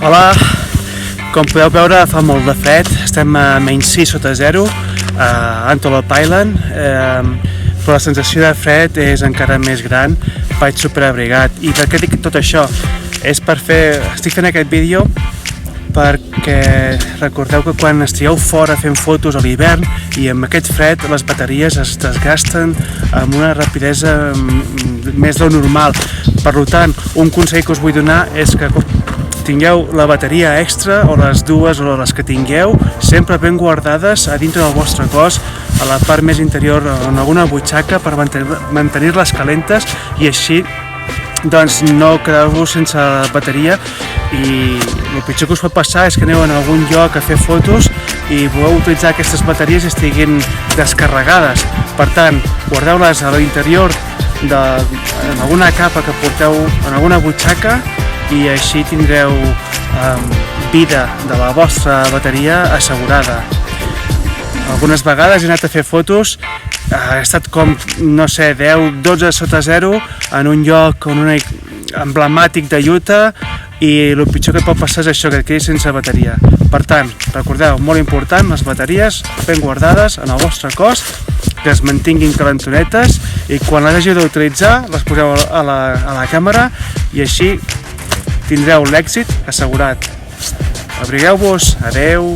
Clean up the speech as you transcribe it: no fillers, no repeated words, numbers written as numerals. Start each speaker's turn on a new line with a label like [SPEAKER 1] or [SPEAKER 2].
[SPEAKER 1] Hola, com podeu veure fa molt de fred, estem a -6 sota 0 a Antelope Island, però la sensació de fred és encara més gran, vaig superabrigat. I per què dic tot això? Estic fent aquest vídeo perquè recordeu que quan estigueu fora fent fotos a l'hivern i amb aquest fred les bateries es desgasten amb una rapidesa més del normal. Per tant, un consell que us vull donar és que tingueu la bateria extra o les dues o les que tingueu sempre ben guardades a dintre del vostre cos, a la part més interior en alguna butxaca per mantenir-les calentes i així doncs no quedar-vos sense bateria. I el pitjor que us pot passar és que aneu en algun lloc a fer fotos i voleu utilitzar aquestes bateries i estiguin descarregades. Per tant, guardeu-les a l'interior en alguna capa que porteu en alguna butxaca i així tindreu vida de la vostra bateria assegurada. Algunes vegades he anat a fer fotos, he estat com, no sé, 10-12 sota 0 en un lloc emblemàtic de Utah i el pitjor que pot passar és això, que et quedis sense bateria. Per tant, recordeu, molt important, les bateries ben guardades en el vostre cos, que es mantinguin calentonetes i quan les hàgiu d'utilitzar les poseu a la càmera i així tindreu l'èxit assegurat. Abrigueu-vos, adeu!